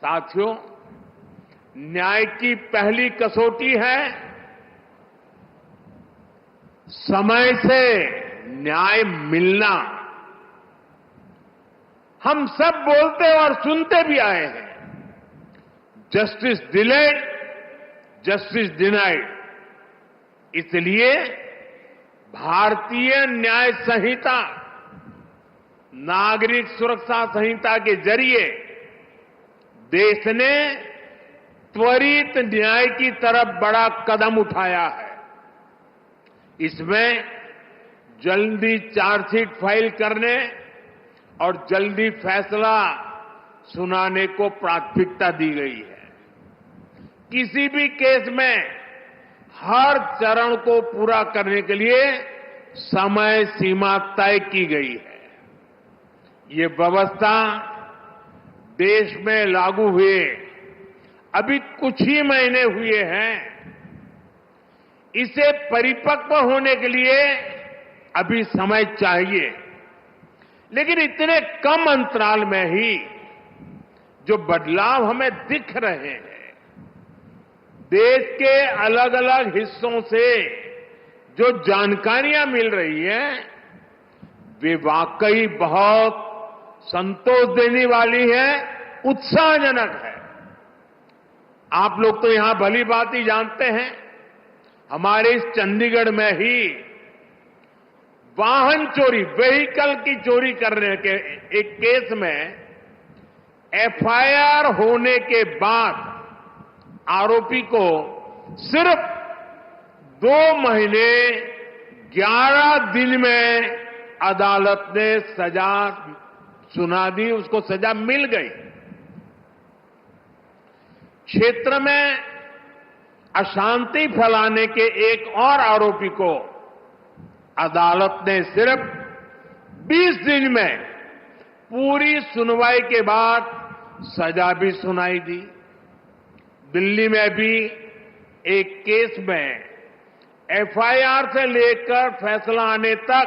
साथियों, न्याय की पहली कसौटी है समय से न्याय मिलना। हम सब बोलते और सुनते भी आए हैं, जस्टिस डिलेड, जस्टिस डिनाइड। इसलिए भारतीय न्याय संहिता, नागरिक सुरक्षा संहिता के जरिए देश ने त्वरित न्याय की तरफ बड़ा कदम उठाया है। इसमें जल्दी चार्जशीट फाइल करने और जल्दी फैसला सुनाने को प्राथमिकता दी गई है। किसी भी केस में हर चरण को पूरा करने के लिए समय सीमा तय की गई है। ये व्यवस्था देश में लागू हुए अभी कुछ ही महीने हुए हैं। इसे परिपक्व होने के लिए अभी समय चाहिए, लेकिन इतने कम अंतराल में ही जो बदलाव हमें दिख रहे हैं, देश के अलग अलग हिस्सों से जो जानकारियां मिल रही हैं, वे वाकई बहुत संतोष देने वाली है, उत्साहजनक है। आप लोग तो यहां भली बात ही जानते हैं, हमारे इस चंडीगढ़ में ही वाहन चोरी, व्हीकल की चोरी करने के एक केस में एफआईआर होने के बाद आरोपी को सिर्फ 2 महीने 11 दिन में अदालत ने सजा सुना दी, उसको सजा मिल गई। क्षेत्र में अशांति फैलाने के एक और आरोपी को अदालत ने सिर्फ 20 दिन में पूरी सुनवाई के बाद सजा भी सुनाई दी। दिल्ली में भी एक केस में एफआईआर से लेकर फैसला आने तक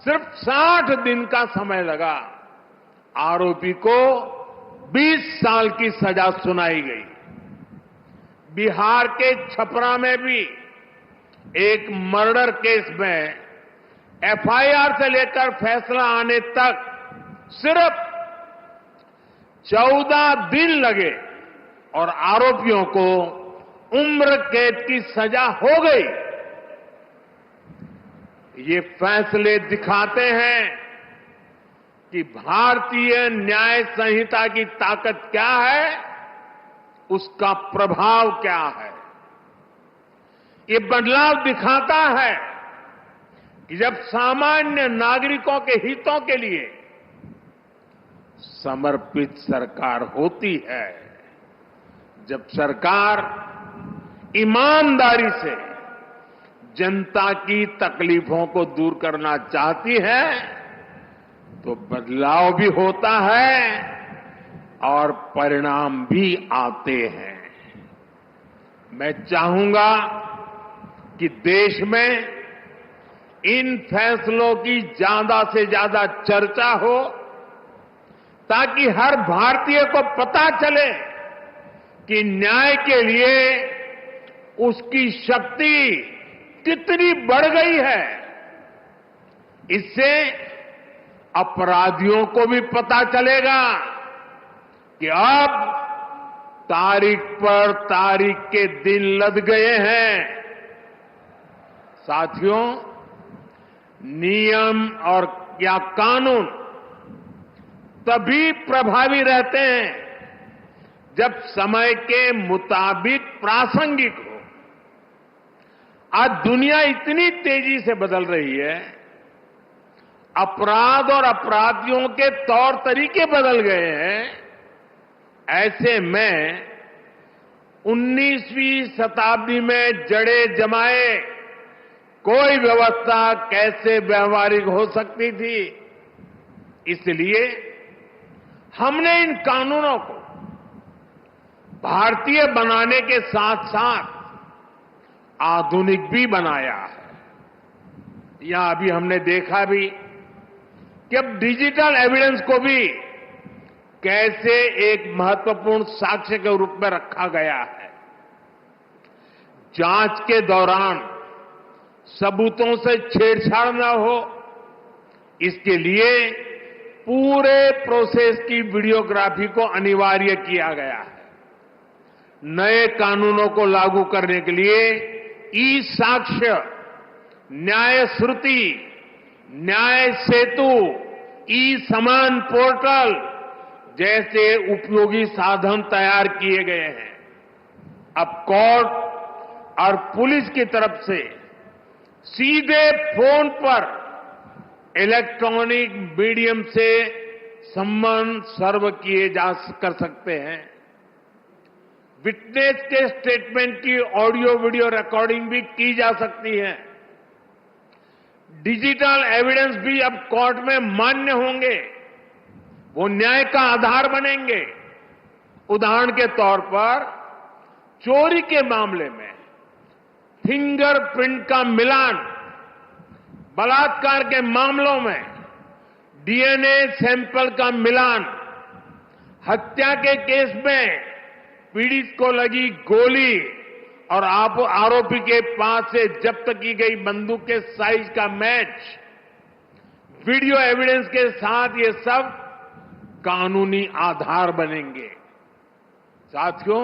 सिर्फ 60 दिन का समय लगा। आरोपी को 20 साल की सजा सुनाई गई। बिहार के छपरा में भी एक मर्डर केस में एफआईआर से लेकर फैसला आने तक सिर्फ 14 दिन लगे और आरोपियों को उम्र कैद की सजा हो गई। ये फैसले दिखाते हैं कि भारतीय न्याय संहिता की ताकत क्या है, उसका प्रभाव क्या है। ये बदलाव दिखाता है कि जब सामान्य नागरिकों के हितों के लिए समर्पित सरकार होती है, जब सरकार ईमानदारी से जनता की तकलीफों को दूर करना चाहती है, तो बदलाव भी होता है और परिणाम भी आते हैं। मैं चाहूंगा कि देश में इन फैसलों की ज्यादा से ज्यादा चर्चा हो, ताकि हर भारतीय को पता चले कि न्याय के लिए उसकी शक्ति कितनी बढ़ गई है। इससे अपराधियों को भी पता चलेगा कि अब तारीख पर तारीख के दिन लद गए हैं। साथियों, नियम और या कानून तभी प्रभावी रहते हैं जब समय के मुताबिक प्रासंगिक हो। आज दुनिया इतनी तेजी से बदल रही है, अपराध और अपराधियों के तौर तरीके बदल गए हैं। ऐसे में 19वीं शताब्दी में जड़े जमाए कोई व्यवस्था कैसे व्यवहारिक हो सकती थी। इसलिए हमने इन कानूनों को भारतीय बनाने के साथ साथ आधुनिक भी बनाया है। यहां अभी हमने देखा भी कि अब डिजिटल एविडेंस को भी कैसे एक महत्वपूर्ण साक्ष्य के रूप में रखा गया है। जांच के दौरान सबूतों से छेड़छाड़ न हो, इसके लिए पूरे प्रोसेस की वीडियोग्राफी को अनिवार्य किया गया है। नए कानूनों को लागू करने के लिए ई साक्ष्य, न्याय श्रुति, न्याय सेतु, ई समान पोर्टल जैसे उपयोगी साधन तैयार किए गए हैं। अब कोर्ट और पुलिस की तरफ से सीधे फोन पर इलेक्ट्रॉनिक मीडियम से सम्मन सर्व किए जा कर सकते हैं। विटनेस के स्टेटमेंट की ऑडियो वीडियो रिकॉर्डिंग भी की जा सकती है। डिजिटल एविडेंस भी अब कोर्ट में मान्य होंगे, वो न्याय का आधार बनेंगे। उदाहरण के तौर पर चोरी के मामले में फिंगरप्रिंट का मिलान, बलात्कार के मामलों में डीएनए सैंपल का मिलान, हत्या के केस में पीड़ित को लगी गोली और आरोपी के पास से जब्त की गई बंदूक के साइज का मैच, वीडियो एविडेंस के साथ ये सब कानूनी आधार बनेंगे। साथियों,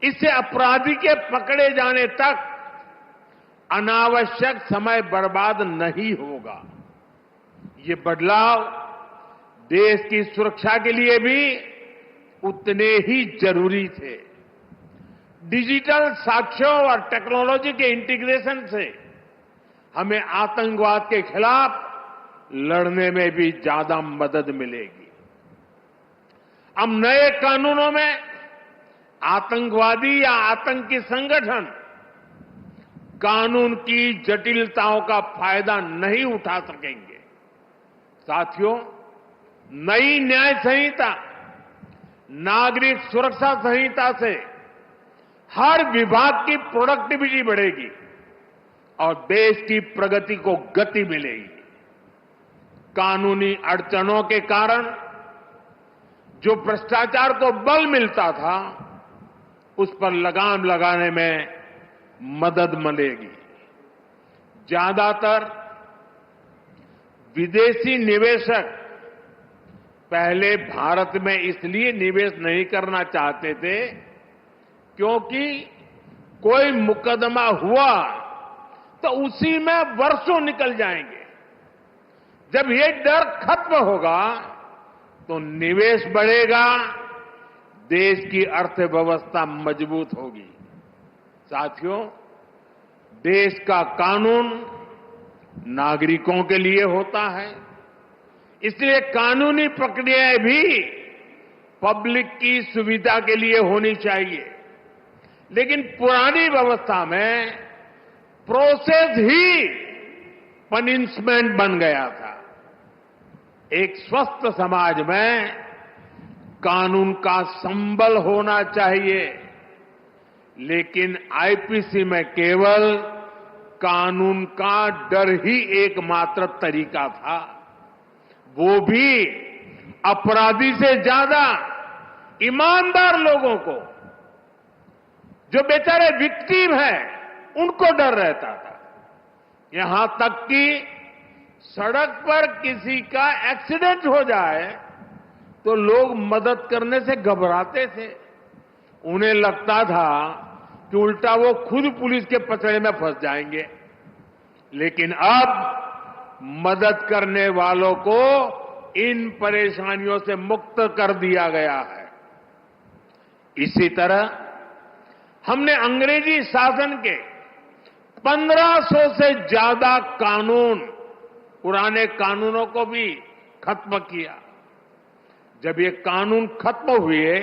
इससे अपराधी के पकड़े जाने तक अनावश्यक समय बर्बाद नहीं होगा। ये बदलाव देश की सुरक्षा के लिए भी उतने ही जरूरी थे। डिजिटल साक्ष्यों और टेक्नोलॉजी के इंटीग्रेशन से हमें आतंकवाद के खिलाफ लड़ने में भी ज्यादा मदद मिलेगी। अब नए कानूनों में आतंकवादी या आतंकी संगठन कानून की जटिलताओं का फायदा नहीं उठा सकेंगे। साथियों, नई न्याय संहिता, नागरिक सुरक्षा संहिता से हर विभाग की प्रोडक्टिविटी बढ़ेगी और देश की प्रगति को गति मिलेगी। कानूनी अड़चनों के कारण जो भ्रष्टाचार को बल मिलता था, उस पर लगाम लगाने में मदद मिलेगी। ज्यादातर विदेशी निवेशक पहले भारत में इसलिए निवेश नहीं करना चाहते थे क्योंकि कोई मुकदमा हुआ तो उसी में वर्षों निकल जाएंगे। जब ये डर खत्म होगा तो निवेश बढ़ेगा, देश की अर्थव्यवस्था मजबूत होगी। साथियों, देश का कानून नागरिकों के लिए होता है, इसलिए कानूनी प्रक्रियाएं भी पब्लिक की सुविधा के लिए होनी चाहिए। लेकिन पुरानी व्यवस्था में प्रोसेस ही पनिशमेंट बन गया था। एक स्वस्थ समाज में कानून का संबल होना चाहिए, लेकिन आईपीसी में केवल कानून का डर ही एकमात्र तरीका था। वो भी अपराधी से ज्यादा ईमानदार लोगों को, जो बेचारे विक्टिम हैं, उनको डर रहता था। यहां तक कि सड़क पर किसी का एक्सीडेंट हो जाए तो लोग मदद करने से घबराते थे। उन्हें लगता था कि उल्टा वो खुद पुलिस के पचड़े में फंस जाएंगे। लेकिन अब मदद करने वालों को इन परेशानियों से मुक्त कर दिया गया है। इसी तरह हमने अंग्रेजी शासन के 1500 से ज्यादा कानून, पुराने कानूनों को भी खत्म किया। जब ये कानून खत्म हुए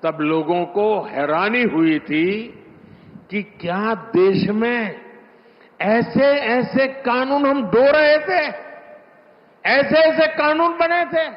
तब लोगों को हैरानी हुई थी कि क्या देश में ऐसे ऐसे कानून हम ढो रहे थे, ऐसे ऐसे कानून बने थे।